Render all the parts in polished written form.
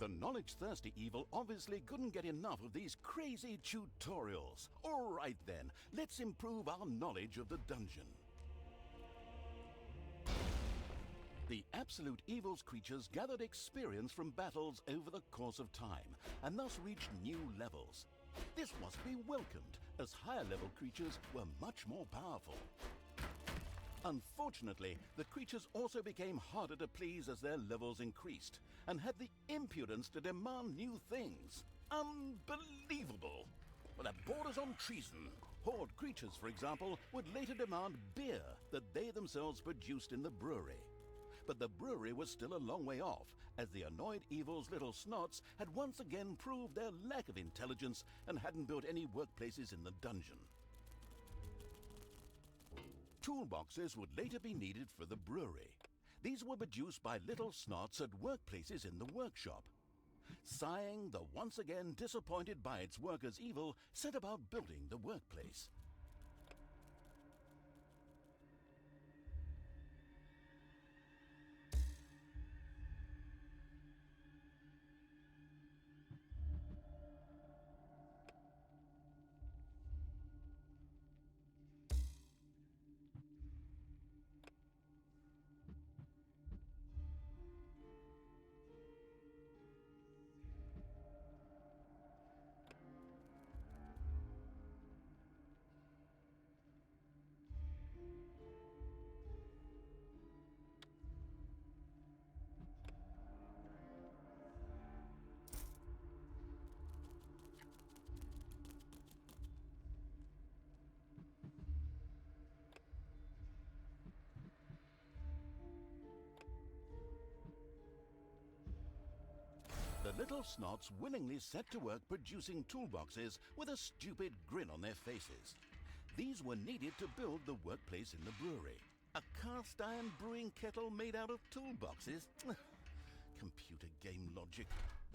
The knowledge-thirsty evil obviously couldn't get enough of these crazy tutorials. All right then, let's improve our knowledge of the dungeon. The Absolute Evil's creatures gathered experience from battles over the course of time, and thus reached new levels. This was to be welcomed, as higher-level creatures were much more powerful. Unfortunately, the creatures also became harder to please as their levels increased, and had the impudence to demand new things. Unbelievable! Well, that borders on treason. Horde creatures, for example, would later demand beer that they themselves produced in the brewery. But the brewery was still a long way off, as the annoyed evil's little snots had once again proved their lack of intelligence and hadn't built any workplaces in the dungeon. Toolboxes would later be needed for the brewery. These were produced by little snots at workplaces in the workshop. Sighing, the once again disappointed by its workers' evil, set about building the workplace. The little snots willingly set to work producing toolboxes with a stupid grin on their faces. These were needed to build the workplace in the brewery. A cast iron brewing kettle made out of toolboxes? Computer game logic.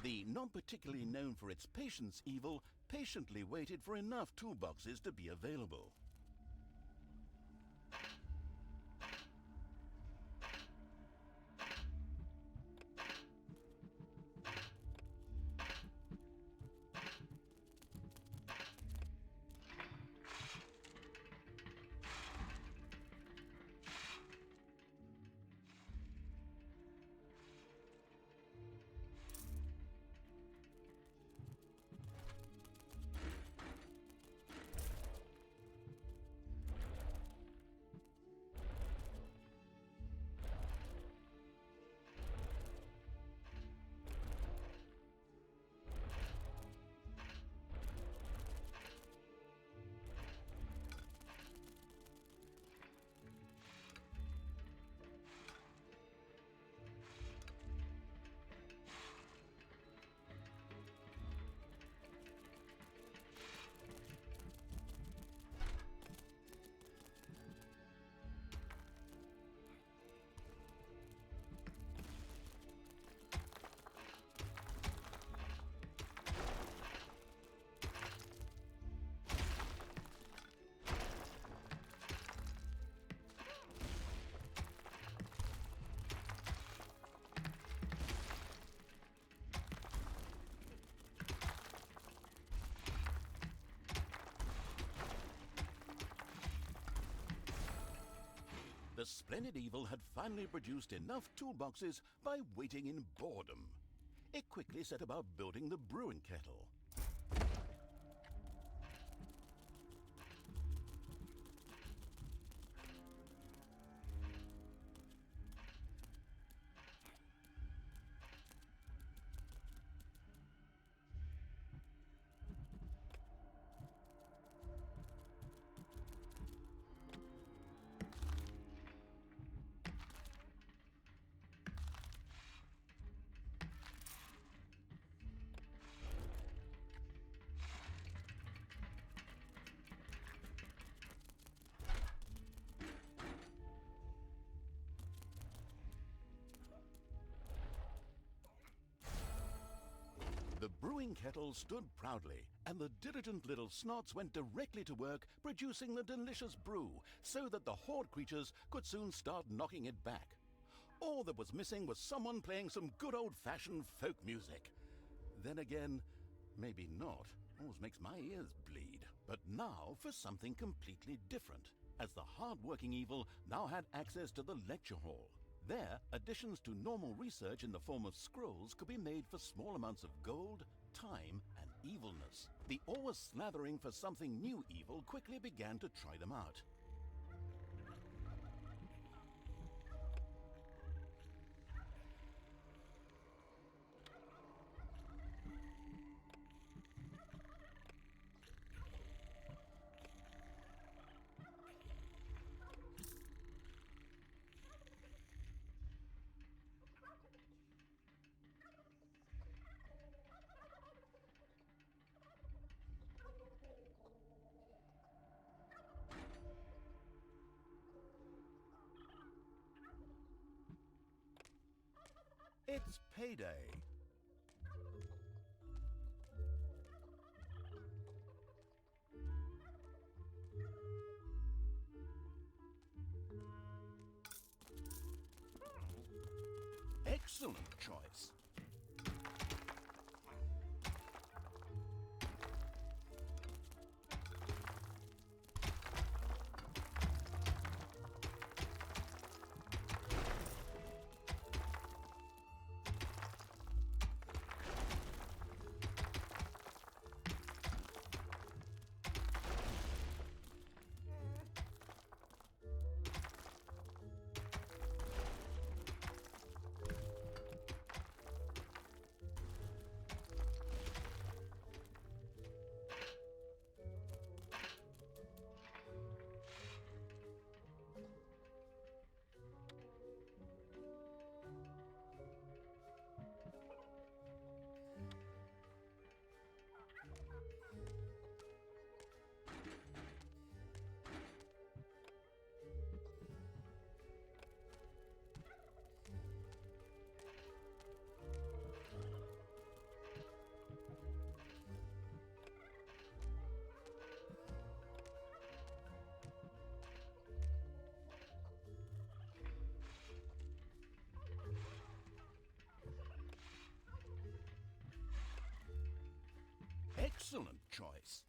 The not particularly known for its patience evil patiently waited for enough toolboxes to be available. The splendid evil had finally produced enough toolboxes by waiting in boredom. It quickly set about building the brewing kettle. The brewing kettle stood proudly, and the diligent little snots went directly to work producing the delicious brew, so that the horde creatures could soon start knocking it back. All that was missing was someone playing some good old-fashioned folk music. Then again, maybe not. Always makes my ears bleed. But now for something completely different, as the hard-working evil now had access to the lecture hall. There, additions to normal research in the form of scrolls could be made for small amounts of gold, time, and evilness. The always slathering for something new evil quickly began to try them out. It's payday. Excellent choice. Excellent choice.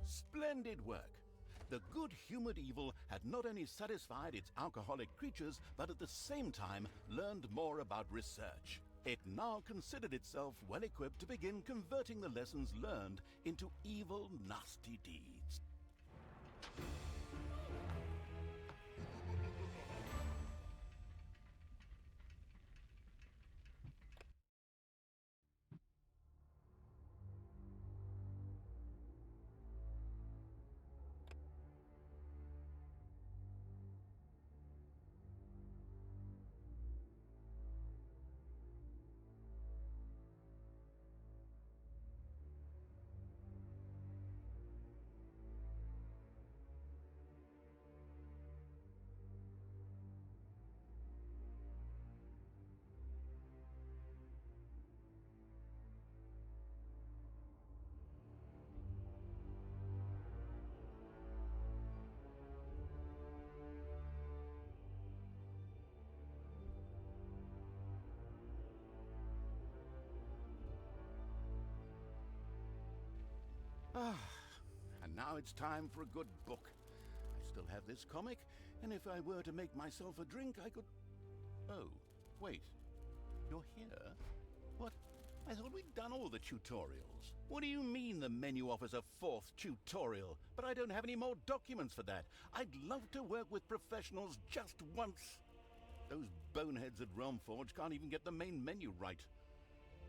Splendid work. The good-humored evil had not only satisfied its alcoholic creatures, but at the same time learned more about research. It now considered itself well equipped to begin converting the lessons learned into evil, nasty deeds. And now it's time for a good book. I still have this comic, and if I were to make myself a drink, I could... Oh, wait. You're here? What? I thought we'd done all the tutorials. What do you mean the menu offers a fourth tutorial? But I don't have any more documents for that. I'd love to work with professionals just once. Those boneheads at Realmforge can't even get the main menu right.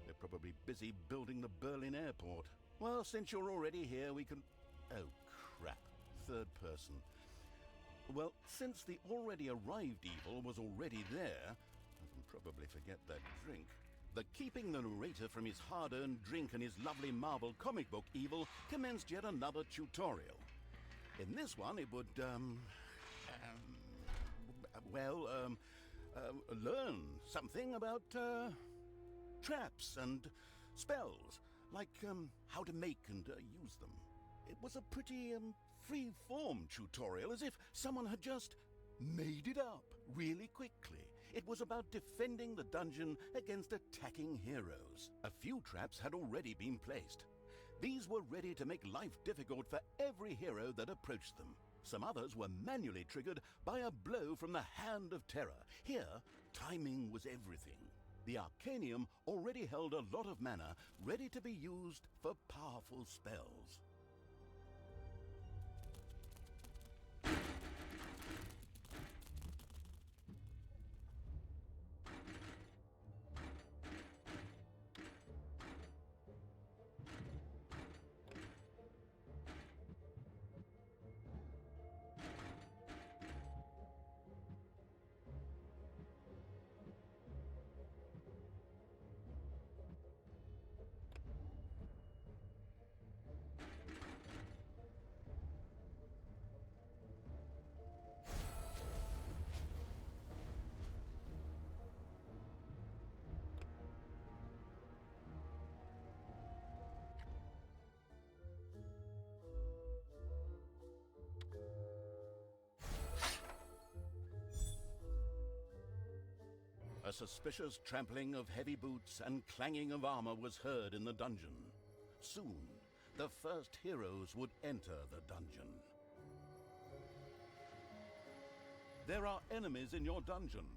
They're probably busy building the Berlin airport. Well, since you're already here, we can... Oh, crap. Third person. Well, since the already arrived evil was already there, I can probably forget that drink. The keeping the narrator from his hard-earned drink and his lovely Marvel comic book evil commenced yet another tutorial. In this one, it would, learn something about, traps and spells, like, how to make and use them. It was a pretty, free-form tutorial, as if someone had just made it up really quickly. It was about defending the dungeon against attacking heroes. A few traps had already been placed. These were ready to make life difficult for every hero that approached them. Some others were manually triggered by a blow from the Hand of Terror. Here, timing was everything. The Arcanium already held a lot of mana ready to be used for powerful spells. A suspicious trampling of heavy boots and clanging of armor was heard in the dungeon. Soon, the first heroes would enter the dungeon. There are enemies in your dungeon.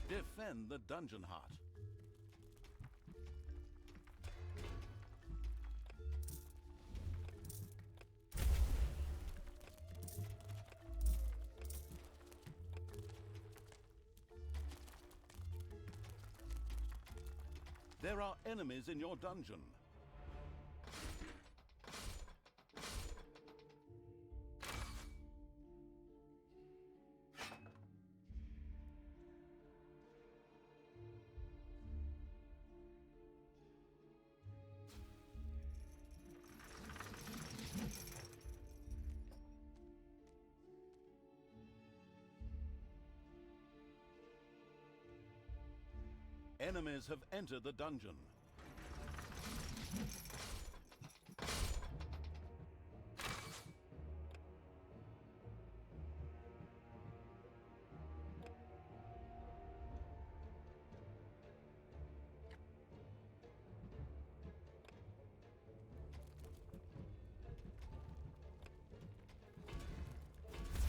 Defend the dungeon heart. There are enemies in your dungeon. Enemies have entered the dungeon.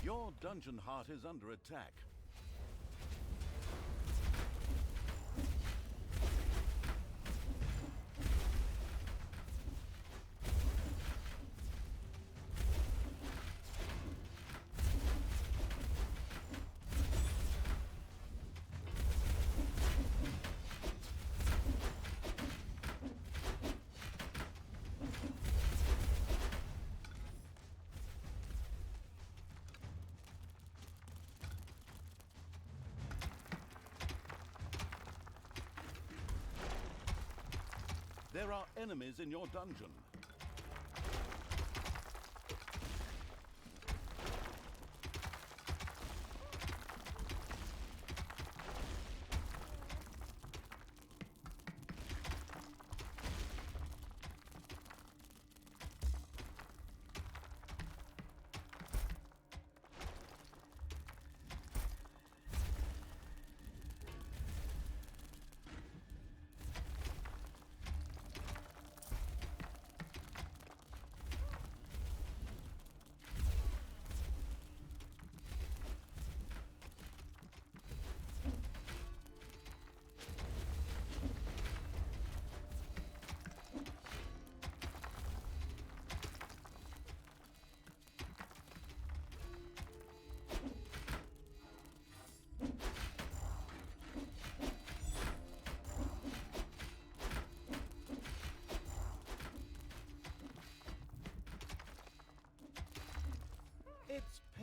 Your dungeon heart is under attack. There are enemies in your dungeon.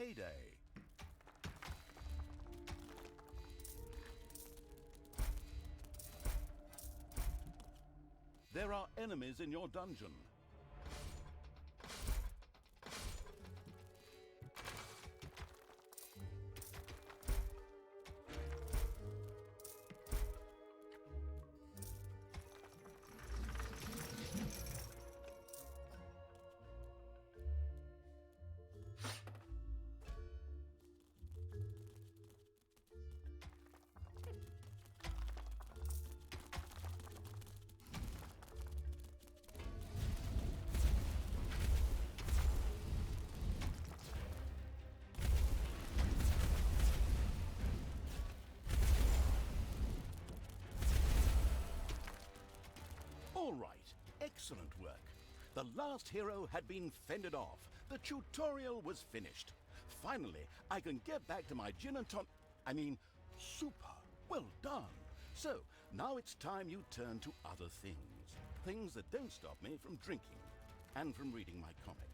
payday. There are enemies in your dungeon. All right, excellent work. The last hero had been fended off. The tutorial was finished. Finally, I can get back to my gin and super. Well done. So, now it's time you turn to other things. Things that don't stop me from drinking and from reading my comic.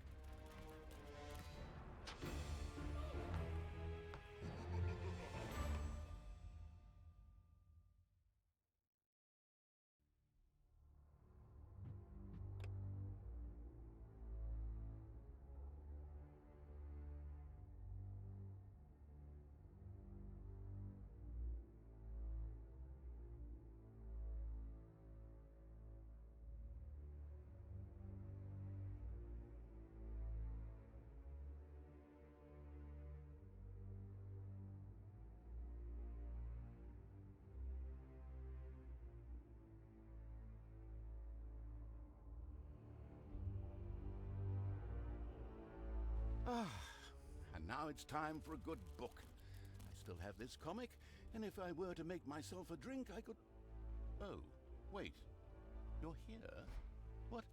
And now it's time for a good book. I still have this comic, and if I were to make myself a drink, I could... Oh, wait. You're here? What?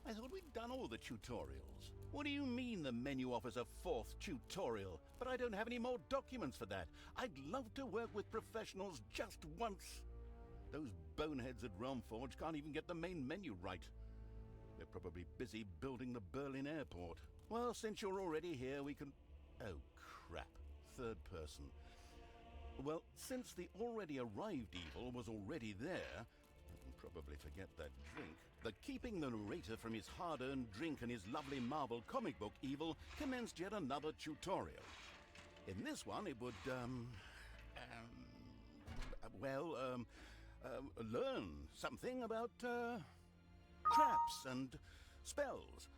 I thought we'd done all the tutorials. What do you mean the menu offers a fourth tutorial? But I don't have any more documents for that. I'd love to work with professionals just once. Those boneheads at Realmforge can't even get the main menu right. They're probably busy building the Berlin airport. Well, since you're already here, we can... Oh, crap. Third person. Well, since the already arrived evil was already there, I can probably forget that drink, the keeping the narrator from his hard-earned drink and his lovely Marvel comic book evil commenced yet another tutorial. In this one, it would, learn something about, traps and spells.